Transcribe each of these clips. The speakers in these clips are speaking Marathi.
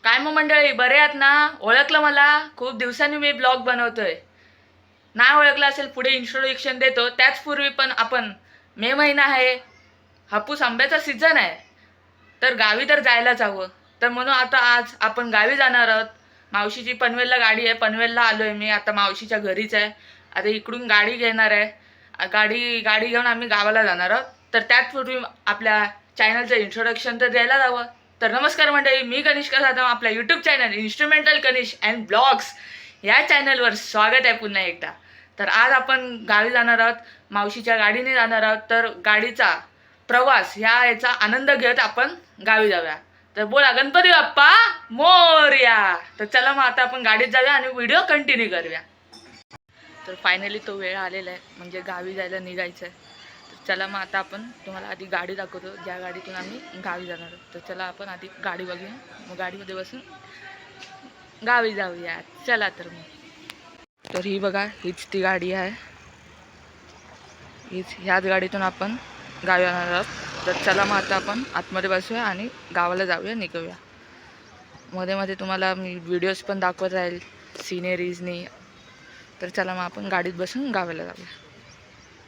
काय मग मंडळी, बरे आहात ना? ओळखलं मला? खूप दिवसांनी मी ब्लॉग बनवतोय. नाही ओळखलं असेल पुढे इंट्रोडक्शन देतो. त्याच पूर्वी पण आपण मे महिना आहे, हापूस आंब्याचा सीझन आहे, तर गावी तर जायलाच हवं. तर म्हणून आता आज आपण गावी जाणार आहोत. मावशीची पनवेलला गाडी आहे, पनवेलला आलोय मी. आता मावशीच्या घरीच आहे. आता इकडून गाडी घेणार आहे. गाडी गाडी घेऊन आम्ही गावाला जाणार आहोत. तर त्याचपूर्वी आपल्या चॅनलचं इंट्रोडक्शन तर द्यायलाच हवं. तर नमस्कार मंडळी, मी कनिष्का जाधव. आपल्या YouTube channel instrumental Kanish and blogs या चॅनलवर स्वागत आहे पुन्हा एकदा. तर आज आपण गावी जाणार आहोत, मावशीच्या गाडीने जाणार आहोत. तर गाडीचा प्रवास याचा आनंद घेत आपण गावी जाऊया. तर बोला गणपती बाप्पा मोरया. तर चला मग आता आपण गाडीत जाऊया आणि व्हिडिओ कंटिन्यू करूया. तर फायनली तो वेळ आलेला आहे, म्हणजे गावी जायला निघायचं आहे. तर चला मग आता आपण तुम्हाला आधी गाडी दाखवतो, ज्या गाडीतून आम्ही गावी जाणार आहोत. तर चला आपण आधी गाडी बघूया, मग गाडीमध्ये बसून गावी जाऊया. चला तर मग. तर ही बघा, हीच ती गाडी आहे. ह्याच गाडीतून आपण गावी जाणार आहोत. तर चला मग आता आपण आतमध्ये बसूया आणि गावाला जाऊया, निघूया. मध्ये मध्ये तुम्हाला मी व्हिडिओज पण दाखवत राहील सिनेरीजनी. तर चला मग आपण गाडीत बसून गावाला जाऊया.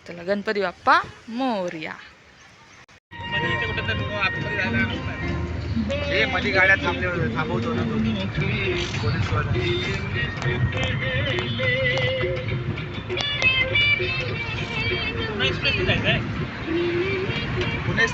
चला गणपती बाप्पा मोरया. मध्ये गाड्या थांबवतो ना पुणे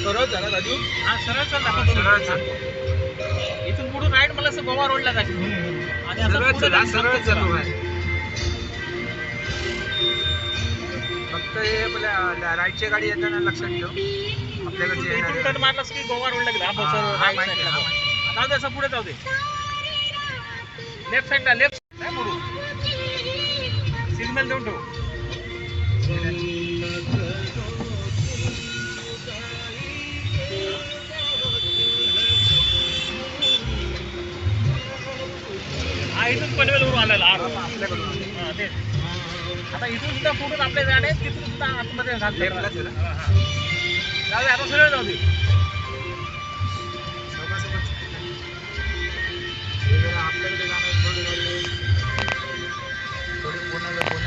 सरळ झाला राजू. हा सरळ चाल. इथून पुढून राईट मला असं गोवा रोडला जायचं आणि सरळ चालू आहे. फक्त हे आपल्या राईटची गाडी येताना लक्षात ठेव. आपल्याकडे इथून टर्न मारलास की गोवा रोडला गेला. जाऊ दे, असं पुढे जाऊ दे. लेफ्ट साईडला, लेफ्ट नाही पुढून सिग्नल देऊन ठेव. हा इथून पनवेलवरून आलेला आपल्याकडून. तेच आता इथून सुद्धा पुढून आपले जाणे, तिथून सुद्धा आतमध्ये जाऊ दे. आता सरळ जाऊ दे. आपल्याकडे जाणार थोडी पुण्याला जाणार.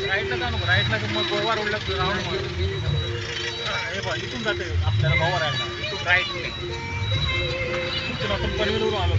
राईटला जाऊ नको. राईटला मग गोवा रोडला राहून हे बघ इथून जाते आपल्याला गोवा राईडला. इथून राईट इथून आपण पनवेलवरून आलो.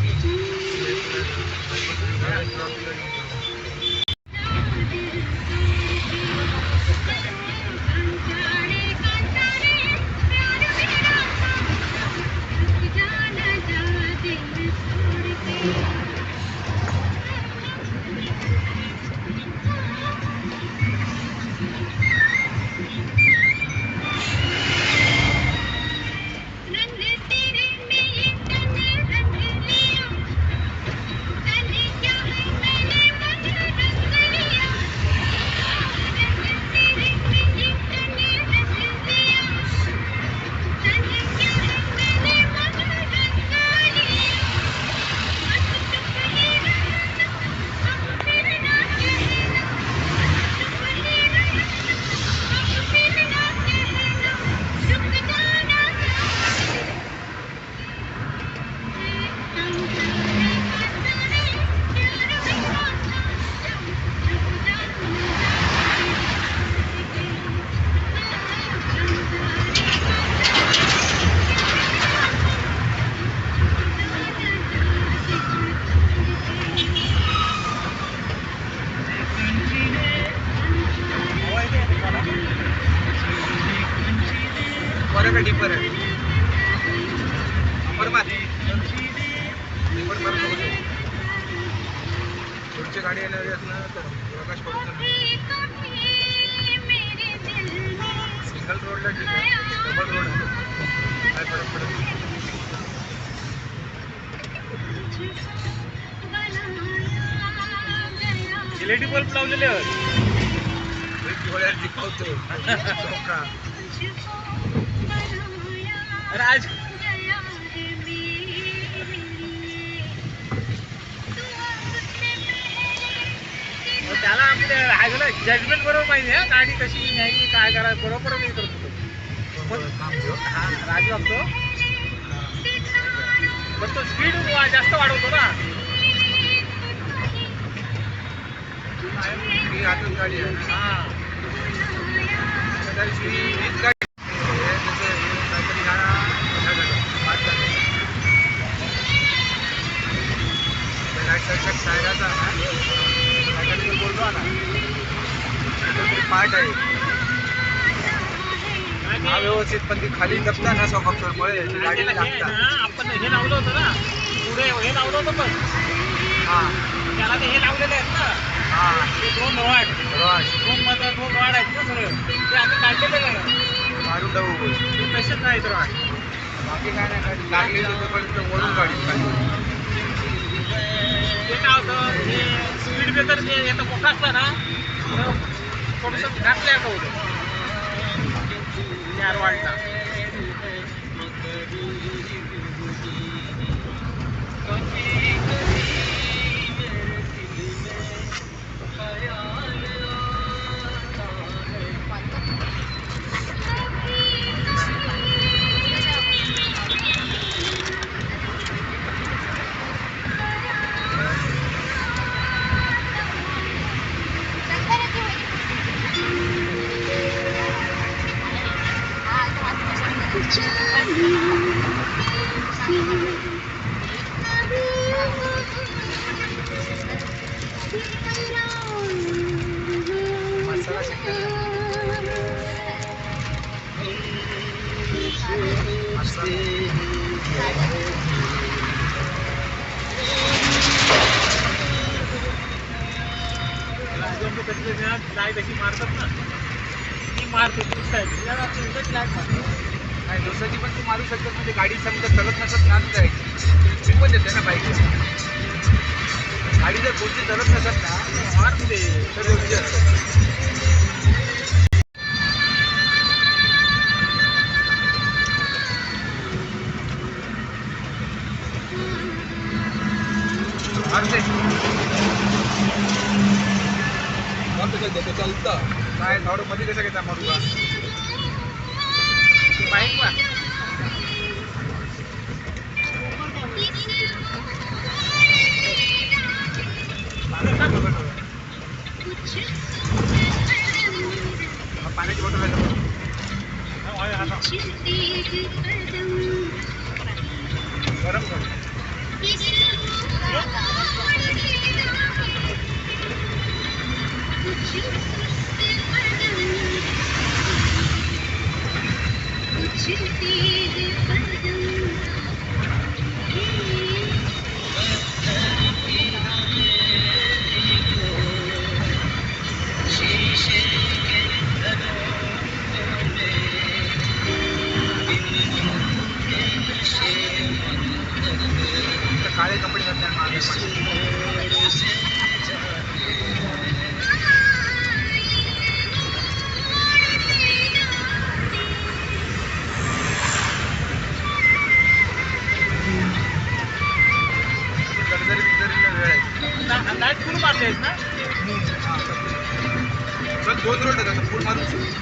गाडी येणारी असणार तर प्रकाश पडतो सिंगल रोडला ठीक आहे, डबल रोड काय फरक पडत नाही. LED बल्ब लावलेले आहेत. डोळ्यात दिखावतो का अरे आज त्याला आपले जजमेंट बरोबर पाहिजे हा, गाडी कशी न्यायची काय करायचं बरोबर मी करतो. हा राजू असतो पण तो स्पीड जास्त वाढवतो ना. ही आतून गाडी आहे ना. हा कदाचित हीच गाडी हे त्याचं हे काहीतरी ह्या पाच झालं राईट साईडच्या टायराचा ना काहीतरी तो बोललो ना काहीतरी पार्ट आहे हा व्यवस्थित, पण ती खाली दबता ना सॉकअपमुळे गाडीला लागतात. आपण हे लावलं होतं ना पुढे हे लावलं होतं पण हां त्याला ते हे लावलेले आहेत ना. हां ते दोन रॉड बरोबर दोन रॉड आहेत ना सगळे ते आम्ही काढलेले आहे. मारून जाऊ बोल. ते तसेच नाहीत रॉड. बाकी काय नाही गाडी लागली तोपर्यंत वरून गाडी खाली. ते काय होतं हे स्पीड ब्रेकर जे याचा मोठा असला ना तर थोडंसं घातल्याचं होतं त्या रॉडला. मसाला शेकला. लाईट अशी मारतात ना ती मारते नाही दुसऱ्याची पण तू मारू शकतो, म्हणजे गाडी समजा चलत नसत ना जायची मी पण देते ना बाईक. गाडी जर कोणती चलत नसत ना मारते तर योग्य असतं. मारते चालतं काय झाडू मध्ये कसं घेता मारू का बाईक वा पाण्याची बॉटल आहे गरम करू. काळे कपडे घातले मागे लाईट फुल मारले आहेत ना. पण 2 रोड आहेत फुल मारून.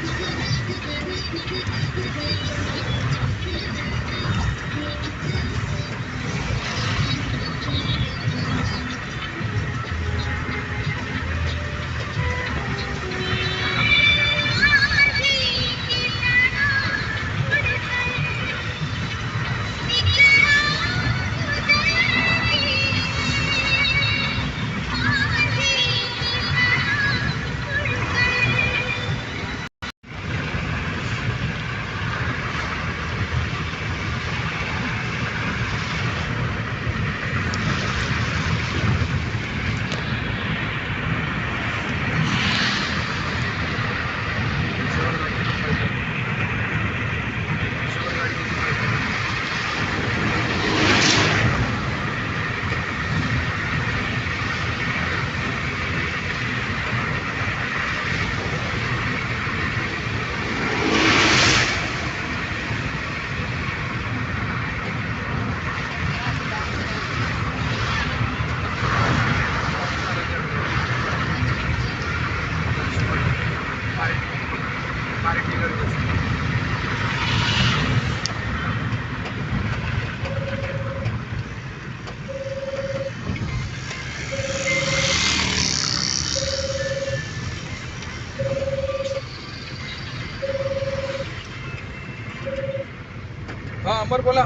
बोला.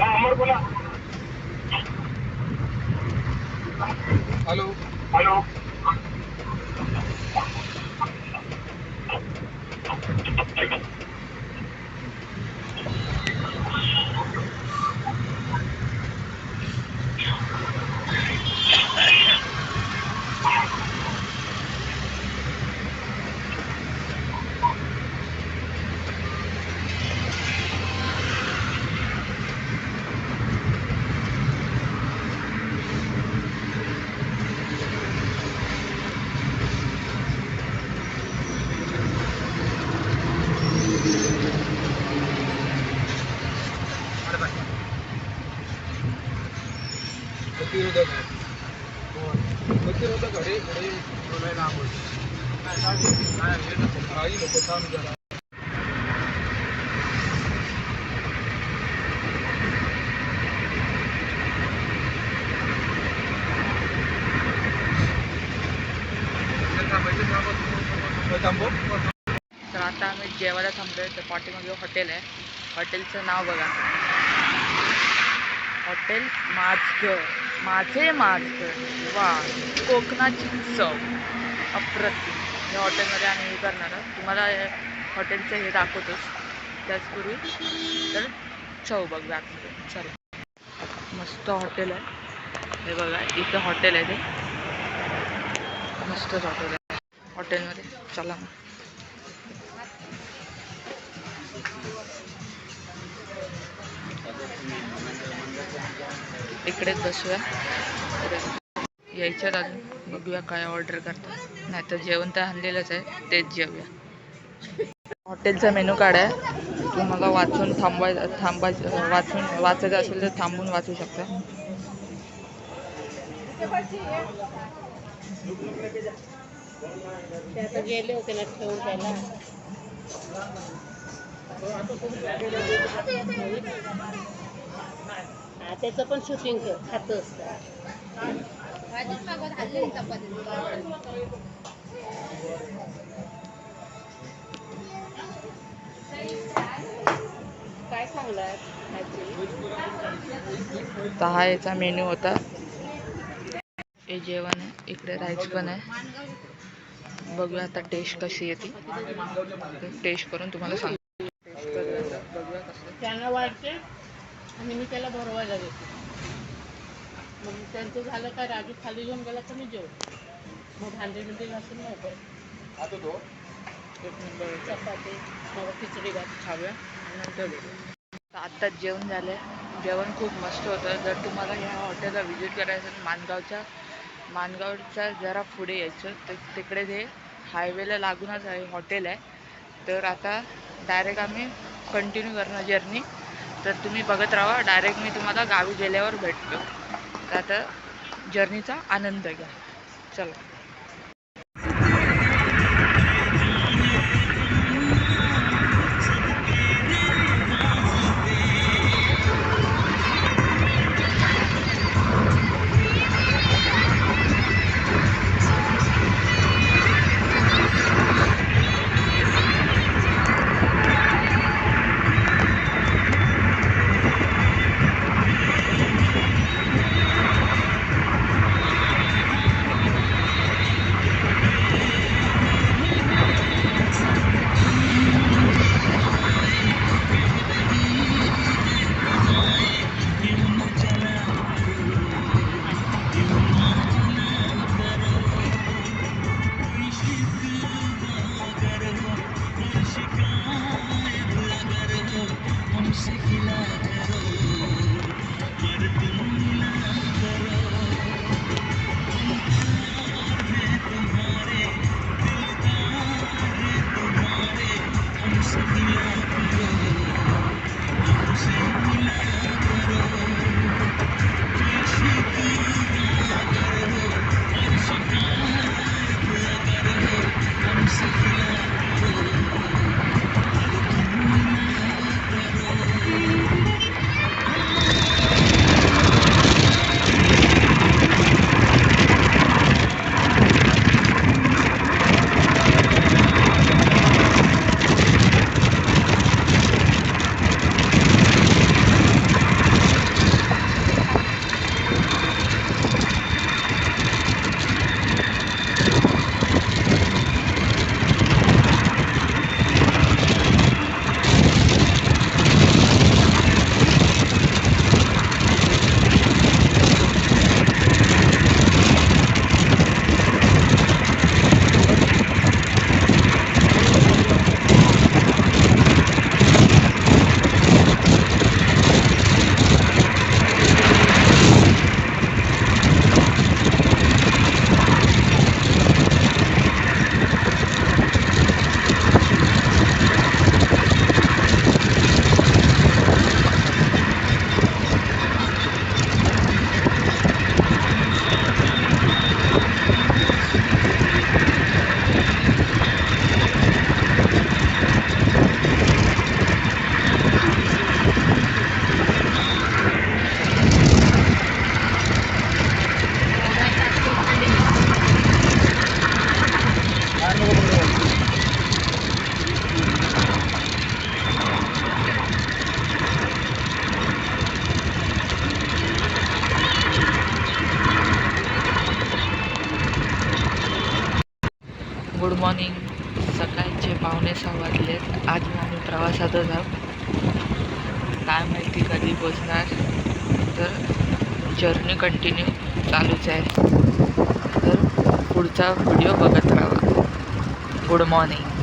हॅलो. प्रतिरोधक घडे घडे बोलायला आवडते. काही लोक थांब जरा. थांबव. तर आता आम्ही जेवायला थांबलोय. तर पाठीमागे हॉटेल आहे. हॉटेलचं नाव बघा, हॉटेल माझघर. माझघर. वा, कोकणाची चव अप्रतिम. या हॉटेलमध्ये आम्ही हे करणार आहोत. तुम्हाला हॉटेलचं हे दाखवतोच त्याचपूर्वी तर चव बघ आतमध्ये. चला, मस्त हॉटेल आहे हे बघा. इथं हॉटेल आहे, ते मस्तच हॉटेल आहे. हॉटेलमध्ये चला मग. इकडेच बसूया. यायच्यात अजून बघूया काय ऑर्डर करता. नाही तर जेवण तर आणलेलंच आहे, तेच जेवूया. हॉटेलचा मेनू कार्ड आहे. तुम्हाला वाचून वाचायचं असेल तर थांबून वाचू शकता. गेले होते ना ठेवून त्याला. त्याचं पण शूटिंग खातं असतं. काय सांगलाय? तर हा याचा मेन्यू होता. हे जेवण आहे. इकडे राईस पण आहे. बघूया आता टेस्ट कशी येते. टेस्ट करून तुम्हाला सांगतो. टेस्ट करूया, बघूया कसं. त्यांना वाटते आणि मी त्याला भरवायला देते. मग त्यांचं झालं का राजू खाली घेऊन गेला तर मी जेवतो. मग भांडे घासून नव्हतं. एक नंबर चपाती मग खिचडी भात खाऊया आणि नंतर बघूया. आत्ताच जेवण झालं आहे. जेवण खूप मस्त होतं. जर तुम्हाला ह्या हॉटेलला व्हिजिट करायचं तर माणगावच्या जरा पुढे यायचं. तर तिकडे ते हायवेला लागूनच आहे हॉटेल आहे. तर आता डायरेक्ट आम्ही कंटिन्यू करणार जर्नी. तर तुम्ही बघत राहा. डायरेक्ट मी तुम्हाला गावी गेल्यावर भेटतो. तर आता जर्नीचा आनंद घ्या. चला. Good morning. सकाळचे 5:45 वाजलेत. आज आम्ही प्रवासातच आहोत. काय माहिती कधी पोचणार, तर जर्नी कंटिन्यू चालूच आहे. तर पुढचा व्हिडिओ बघत राहा. Good morning.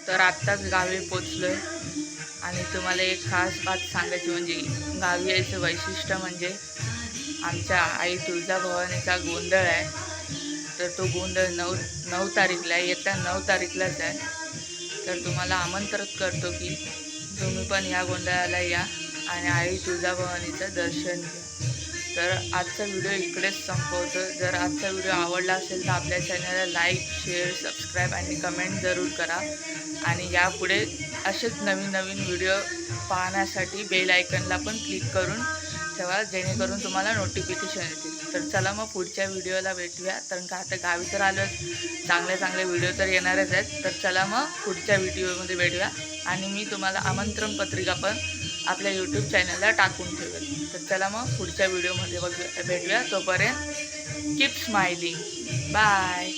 तर आत्ताच गावी पोचलोय आणि तुम्हाला एक खास बात सांगायची म्हणजे गावी यायचं वैशिष्ट्य म्हणजे आमच्या आई तुळजाभवानीचा गोंधळ आहे. तर तो गोंधळ 9 तारीखला आहे, येत्या 9 तारीखलाच आहे. तर तुम्हाला आमंत्रित करतो की तुम्ही पण या गोंधळाला या आणि आई तुळजाभवानीचं दर्शन घ्या. तर आजचा व्हिडिओ इकडेच संपवतो. जर आजचा व्हिडिओ आवडला असेल तर आपल्या चॅनलला लाईक, शेअर, सबस्क्राईब आणि कमेंट जरूर करा. आणि यापुढे असेच नवीन व्हिडिओ पाहण्यासाठी बेल आयकनला पण क्लिक करून ठेवा, जेणेकरून तुम्हाला नोटिफिकेशन येतील. तर चला मग पुढच्या व्हिडिओला भेटूया. कारण का आता गावी तर आलोच, चांगले व्हिडिओ तर येणारच आहेत. तर चला मग पुढच्या व्हिडिओमध्ये भेटूया. आणि मी तुम्हाला आमंत्रण पत्रिका पण आपल्या यूट्यूब चॅनलला टाकून ठेवेल. तर चला मग पुढच्या व्हिडिओमध्ये भेटूया. तोपर्यंत कीप स्माइलिंग. बाय.